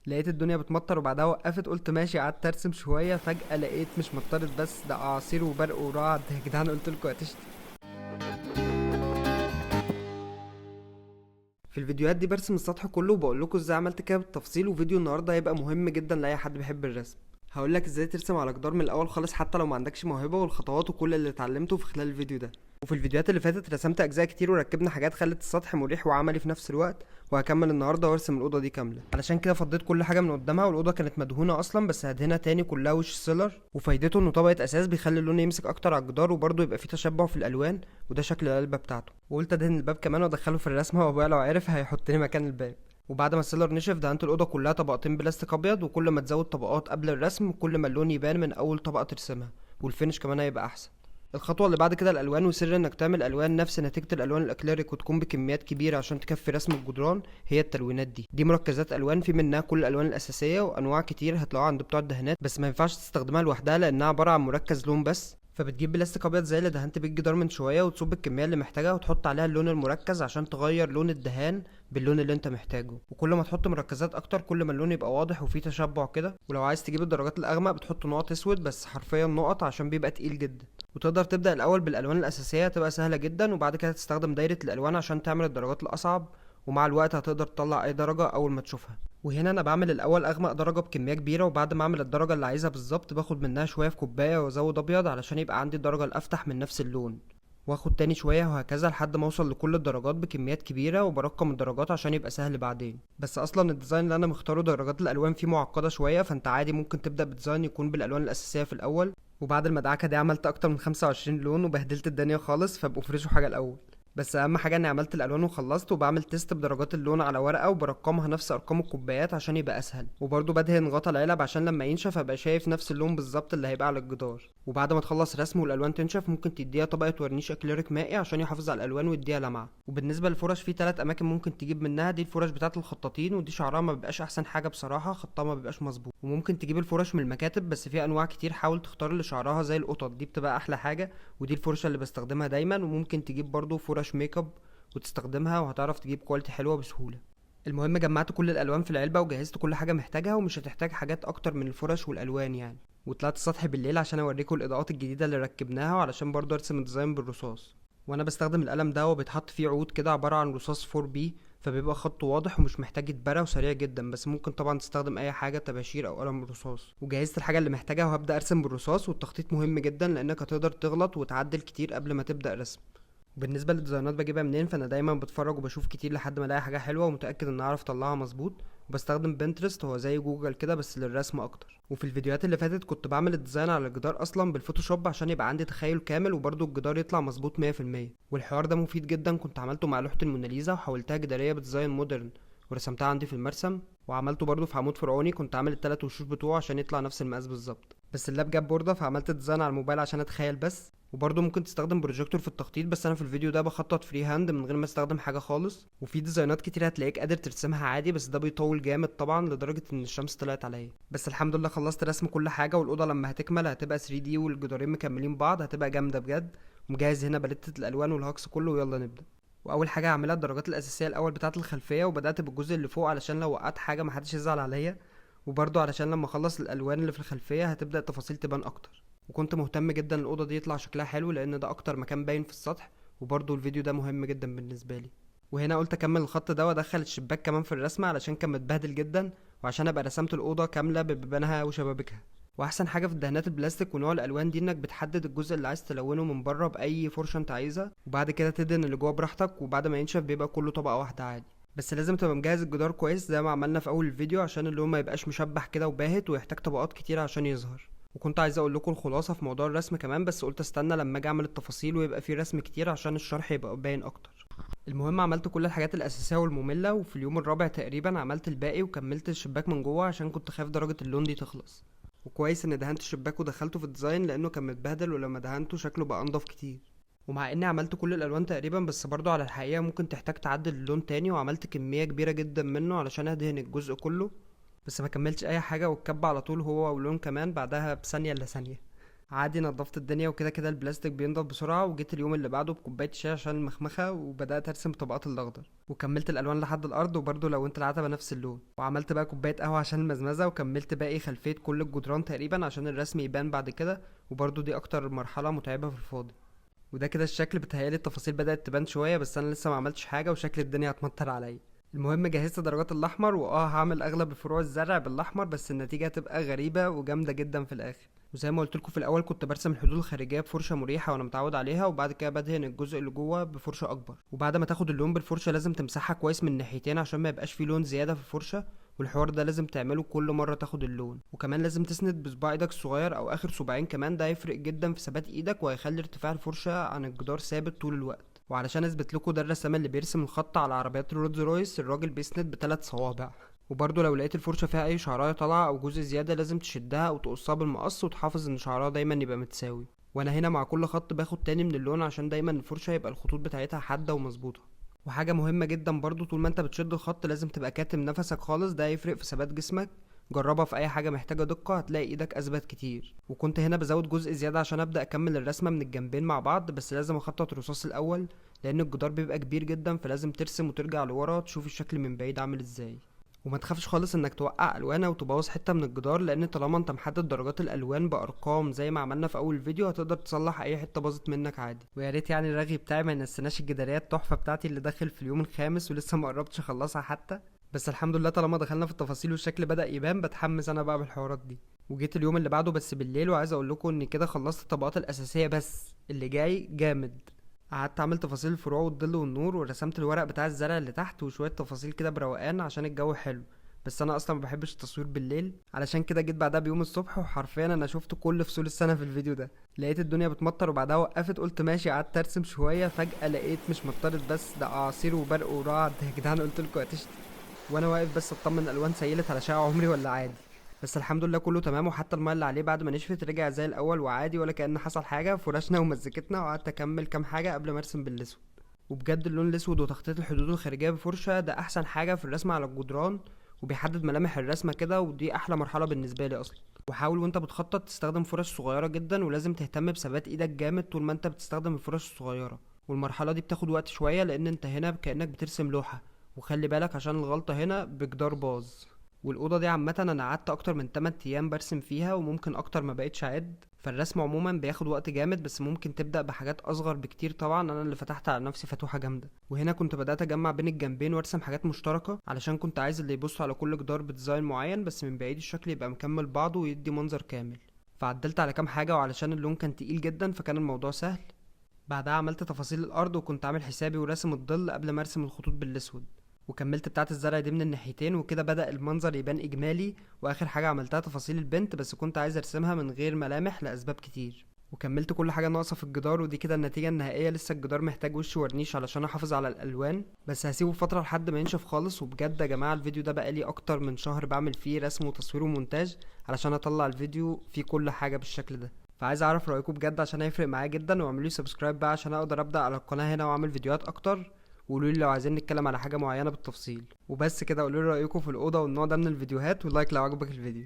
لقيت الدنيا بتمطر وبعدها وقفت، قلت ماشي، قعدت ارسم شويه، فجاه لقيت مش مطرت بس ده اعاصير وبرق ورعد. يا جدعان قلت لكم هتشتي. في الفيديوهات دي برسم السطح كله وبقول لكم ازاي عملت كده بالتفصيل، وفيديو النهارده هيبقى مهم جدا لاي حد بيحب الرسم. هقول لك ازاي ترسم على جدار من الاول خالص حتى لو ما عندكش موهبه، والخطوات وكل اللي اتعلمته في خلال الفيديو ده. وفي الفيديوهات اللي فاتت رسمت اجزاء كتير وركبنا حاجات خلت السطح مريح وعملي في نفس الوقت، وهكمل النهارده وارسم الاوضه دي كامله. علشان كده فضيت كل حاجه من قدامها، والاوضه كانت مدهونه اصلا بس هدهنها تاني كلها وش سيلر، وفايدته انه طبقه اساس بيخلي اللون يمسك اكتر على الجدار وبرده يبقى فيه تشبع في الالوان، وده شكل القلبه بتاعته. وقلت ادهن الباب كمان وادخله في الرسمه، وابويا لو عرف هيحطني مكان الباب. وبعد ما السيلر نشف دهنت الاوضه كلها طبقتين بلاستيك ابيض، وكل ما تزود طبقات قبل الرسم كل ما اللون يبان من اول طبقه ترسمها، والفينش كمان هيبقى احسن. الخطوه اللي بعد كده الالوان، وسر انك تعمل الوان نفس نتيجه الالوان الاكليريك وتكون بكميات كبيره عشان تكفي رسم الجدران، هي التلوينات دي مركزات الوان في منها كل الالوان الاساسيه وانواع كتير هتلاقوها عند بتوع الدهانات، بس ما ينفعش تستخدمها لوحدها لانها عباره عن مركز لون بس. فبتجيب بلاستيك ابيض زي اللي دهنت بيه الجدار من شويه، وتصب الكميه اللي محتاجها وتحط عليها اللون المركز عشان تغير لون الدهان باللون اللي انت محتاجه. وكل ما تحط مركزات اكتر كل ما اللون يبقى واضح وفيه تشبع كده. ولو عايز تجيب الدرجات الاغمق بتحط نقط اسود، بس حرفيا نقط عشان بيبقى تقيل جدا. وتقدر تبدا الاول بالالوان الاساسيه تبقى سهله جدا، وبعد كده تستخدم دايره الالوان عشان تعمل الدرجات الاصعب، ومع الوقت هتقدر تطلع اي درجه اول ما تشوفها. وهنا انا بعمل الاول اغمق درجه بكميه كبيره، وبعد ما اعمل الدرجه اللي عايزها بالظبط باخد منها شويه في كوبايه وازود ابيض علشان يبقى عندي الدرجه الافتح من نفس اللون، واخد تاني شويه وهكذا لحد ما اوصل لكل الدرجات بكميات كبيره، وبرقم الدرجات عشان يبقى سهل بعدين. بس اصلا الديزاين اللي انا مختاره درجات الالوان فيه معقده شويه، فانت عادي ممكن تبدا بديزاين يكون بالالوان الاساسيه في الاول. وبعد المدعكه دي عملت اكتر من 25 لون وبهدلت الدنيا خالص، فابقوا فرشوا حاجه الاول. بس اهم حاجه اني عملت الالوان وخلصت، وبعمل تيست بدرجات اللون على ورقه وبرقمها نفس ارقام الكوبايات عشان يبقى اسهل، وبرضه بدهن غطا العلب عشان لما ينشف ابقى شايف نفس اللون بالظبط اللي هيبقى على الجدار. وبعد ما تخلص رسم والالوان تنشف ممكن تديها طبقه ورنيش اكليريك مائي عشان يحافظ على الالوان ويديها لمعه. وبالنسبه للفرش في 3 اماكن ممكن تجيب منها، دي الفرش بتاعه الخطاطين، ودي شعرها ما بيبقاش احسن حاجه بصراحه، خطها ما بيبقاش مظبوط. وممكن تجيب الفرش من المكاتب، بس في انواع كتير حاول تختار اللي شعرها زي القطط، دي بتبقى احلى حاجه، ودي الفرشه اللي بستخدمها دايما. وممكن تجيب برضه فرش ميك اب وتستخدمها وهتعرف تجيب كواليتي حلوه بسهوله. المهم جمعت كل الالوان في العلبه وجهزت كل حاجه محتاجها، ومش هتحتاج حاجات اكتر من الفرش والالوان يعني. وطلعت السطح بالليل عشان اوريكم الاضاءات الجديده اللي ركبناها، وعلشان برضه ارسم الديزاين بالرصاص. وانا بستخدم القلم ده وبيتحط فيه عود كده عباره عن رصاص 4B، فبيبقى خطه واضح ومش محتاج يتبرى وسريع جدا، بس ممكن طبعا تستخدم اي حاجه طباشير او قلم رصاص. وجهزت الحاجه اللي محتاجها وهبدا ارسم بالرصاص، والتخطيط مهم جدا لانك هتقدر تغلط وتعدل كتير قبل ما تبدا رسم. وبالنسبه للديزاينات بجيبها منين، فانا دايما بتفرج وبشوف كتير لحد ما الاقي حاجه حلوه ومتاكد ان اعرف اطلعها مظبوط. وبستخدم بنترست، هو زي جوجل كده بس للرسم اكتر. وفي الفيديوهات اللي فاتت كنت بعمل الديزاين على الجدار اصلا بالفوتوشوب عشان يبقى عندي تخيل كامل وبرده الجدار يطلع مظبوط 100%. والحوار ده مفيد جدا، كنت عملته مع لوحه الموناليزا وحولتها جداريه بديزاين مودرن ورسمتها عندي في المرسم، وعملته برضه في عمود فرعوني كنت عامل التلات وشوش بتوعه عشان يطلع نفس المقاس بالظبط. بس اللاب جاب بورده فعملت الديزاين على الموبايل عشان اتخيل بس. وبرضه ممكن تستخدم بروجيكتور في التخطيط، بس انا في الفيديو ده بخطط فري هاند من غير ما استخدم حاجه خالص. وفي ديزاينات كتير هتلاقيك قادر ترسمها عادي، بس ده بيطول جامد طبعا لدرجه ان الشمس طلعت عليا. بس الحمد لله خلصت رسم كل حاجه، والاوضه لما هتكمل هتبقى 3D والجدارين مكملين بعض، هتبقى جامده بجد. ومجهز هنا باليتة الالوان والهكس كله، ويلا نبدا. واول حاجه هعملها الدرجات الاساسيه الاول بتاعه الخلفيه، وبدات بالجزء اللي فوق علشان لو وقعت حاجه محدش يزعل عليا، وبرضه علشان لما اخلص الالوان اللي في الخلفيه هتبدا التفاصيل تبان اكتر. وكنت مهتم جدا الاوضه دي يطلع شكلها حلو لان ده اكتر مكان باين في السطح، وبرضه الفيديو ده مهم جدا بالنسبه لي. وهنا قلت اكمل الخط ده وادخل الشباك كمان في الرسمه علشان كان متبهدل جدا، وعشان ابقى رسمت الاوضه كامله ببيبانها وشبابيكها. واحسن حاجه في الدهانات البلاستيك ونوع الالوان دي انك بتحدد الجزء اللي عايز تلونه من بره باي فرشه انت عايزها، وبعد كده تدهن اللي جوه براحتك، وبعد ما ينشف بيبقى كله طبقه واحده عادي. بس لازم تبقى مجهز الجدار كويس زي ما عملنا في اول الفيديو عشان اللون ما يبقاش مشبح كده وباهت ويحتاج طبقات كتير عشان يظهر. وكنت عايز اقول لكم الخلاصه في موضوع الرسم كمان، بس قلت استنى لما اجي اعمل التفاصيل ويبقى في رسم كتير عشان الشرح يبقى باين اكتر. المهم عملت كل الحاجات الاساسيه والممله، وفي اليوم الرابع تقريبا عملت الباقي وكملت الشباك من جوه عشان كنت خايف درجه اللون دي تخلص. وكويس ان دهنت الشباك ودخلته في الديزاين لانه كان متبهدل، ولما دهنته شكله بقى انضف كتير. ومع اني عملت كل الالوان تقريبا، بس برضو على الحقيقه ممكن تحتاج تعدل اللون تاني، وعملت كميه كبيره جدا منه علشان ادهن الجزء كله. بس ما كملتش اي حاجه، والكب على طول هو ولون كمان بعدها بثانيه الا ثانيه. عادي نضفت الدنيا وكده كده البلاستيك بينضف بسرعه، وجيت اليوم اللي بعده بكوبايه شاي عشان المخمخه وبدات ارسم طبقات الاخضر، وكملت الالوان لحد الارض وبرده لونت العتبه نفس اللون، وعملت بقى كوبايه قهوه عشان المزمزه، وكملت باقي خلفيه كل الجدران تقريبا عشان الرسم يبان بعد كده، وبرده دي اكتر مرحله متعبه في الفاضي. وده كده الشكل، بتهيالي التفاصيل بدات تبان شويه بس انا لسه ما عملتش حاجه وشكل الدنيا هتمطر عليا. المهم جهزت درجات الاحمر، هعمل اغلب فروع الزرع بالاحمر، بس النتيجه هتبقى غريبه وجامده جدا في الاخر. وزي ما قلت لكم في الاول كنت برسم الحدود الخارجيه بفرشه مريحه وانا متعود عليها، وبعد كده بدهن الجزء اللي جوه بفرشه اكبر، وبعد ما تاخد اللون بالفرشه لازم تمسحها كويس من الناحيتين عشان ما يبقاش فيه لون زياده في الفرشه، والحوار ده لازم تعمله كل مره تاخد اللون. وكمان لازم تسند بصباع ايدك الصغير او اخر صباعين كمان، ده هيفرق جدا في ثبات ايدك وهيخلي ارتفاع الفرشه عن الجدار ثابت طول الوقت. وعلشان اثبت لكم ده الرسام اللي بيرسم الخط على عربيات الرولز رويس، الراجل بيسند بثلاث صوابع. وبرضه لو لقيت الفرشة فيها أي شعراية طالعة أو جزء زيادة لازم تشدها أو تقصها بالمقص، وتحافظ إن شعرها دايما يبقى متساوي. وأنا هنا مع كل خط باخد تاني من اللون عشان دايما الفرشة يبقى الخطوط بتاعتها حادة ومظبوطة. وحاجة مهمة جدا برضه، طول ما انت بتشد الخط لازم تبقى كاتم نفسك خالص، ده هيفرق في ثبات جسمك. جربها في أي حاجة محتاجة دقة هتلاقي إيدك أثبت كتير. وكنت هنا بزود جزء زيادة عشان أبدأ أكمل الرسمة من الجنبين مع بعض، بس لازم أخطط رصاص الأول لأن الجدار بيبقى كبير جدا، فلازم ترسم وترجع لورا تشوف الشكل من بعيد عامل ازاي. وما تخافش خالص انك توقع الوان او تبوظ حته من الجدار، لان طالما انت محدد درجات الالوان بارقام زي ما عملنا في اول فيديو هتقدر تصلح اي حته باظت منك عادي. ويا ريت يعني الرغي بتاعي ما ينسناش الجداريه التحفه بتاعتي اللي داخل في اليوم الخامس ولسه ما قربتش اخلصها حتى، بس الحمد لله طالما دخلنا في التفاصيل والشكل بدأ يبان بتحمس انا بقى بالحوارات دي. وجيت اليوم اللي بعده بس بالليل، وعايز اقول لكم ان كده خلصت الطبقات الاساسيه، بس اللي جاي جامد. قعدت اعمل تفاصيل الفروع والظل والنور، ورسمت الورق بتاع الزرع اللي تحت وشويه تفاصيل كده بروقان عشان الجو حلو، بس انا اصلا ما بحبش التصوير بالليل، علشان كده جيت بعدها بيوم الصبح وحرفيا انا شفت كل فصول السنه في الفيديو ده. لقيت الدنيا بتمطر وبعدها وقفت، قلت ماشي قعدت ارسم شويه، فجاه لقيت مش مطرت بس ده اعاصير وبرق ورعد. يا جدعان قلت لكم هتشتي. وانا واقف بس اطمن الالوان سيلت على شقة عمري ولا عادي، بس الحمد لله كله تمام، وحتى الماء اللي عليه بعد ما نشفت رجع زي الاول وعادي ولا كأن حصل حاجه. فرشنا ومزكتنا وقعدت اكمل كام حاجه قبل ما ارسم بالاسود. وبجد اللون الاسود وتخطيط الحدود الخارجيه بفرشه ده احسن حاجه في الرسم على الجدران، وبيحدد ملامح الرسمه كده، ودي احلى مرحله بالنسبه لي اصلا. وحاول وانت بتخطط تستخدم فرش صغيره جدا، ولازم تهتم بثبات ايدك جامد طول ما انت بتستخدم الفرش الصغيره. والمرحله دي بتاخد وقت شويه لان انت هنا كانك بترسم لوحه، وخلي بالك عشان الغلطه هنا بجدار باظ. والاوضه دي عامه انا قعدت اكتر من 8 ايام برسم فيها وممكن اكتر ما بقيتش اعد، فالرسم عموما بياخد وقت جامد، بس ممكن تبدا بحاجات اصغر بكتير. طبعا انا اللي فتحت على نفسي فتوحه جامده، وهنا كنت بدات اجمع بين الجنبين وارسم حاجات مشتركه علشان كنت عايز اللي يبص على كل جدار بديزاين معين، بس من بعيد الشكل يبقى مكمل بعضه ويدي منظر كامل. فعدلت على كام حاجه، وعلشان اللون كان تقيل جدا فكان الموضوع سهل. بعدها عملت تفاصيل الارض، وكنت عامل حسابي وراسم الظل قبل ما ارسم الخطوط بالاسود، وكملت بتاعه الزرع دي من الناحيتين، وكده بدأ المنظر يبان اجمالي. واخر حاجه عملتها تفاصيل البنت، بس كنت عايز ارسمها من غير ملامح لاسباب كتير. وكملت كل حاجه ناقصه في الجدار، ودي كده النتيجه النهائيه. لسه الجدار محتاج وش ورنيش علشان احافظ على الالوان، بس هسيبه فتره لحد ما ينشف خالص. وبجد يا جماعه الفيديو ده بقالي اكتر من شهر بعمل فيه رسم وتصوير ومونتاج علشان اطلع الفيديو فيه كل حاجه بالشكل ده، فعايز اعرف رايكم بجد عشان هيفرق معايا جدا. واعملوا لي سبسكرايب بقى عشان اقدر ابدا على القناه هنا واعمل فيديوهات اكتر، وقولوا لي لو عايزين نتكلم على حاجه معينه بالتفصيل. وبس كده، قولوا لي رايكم في الاوضه والنوع ده من الفيديوهات، ولايك لو عجبك الفيديو.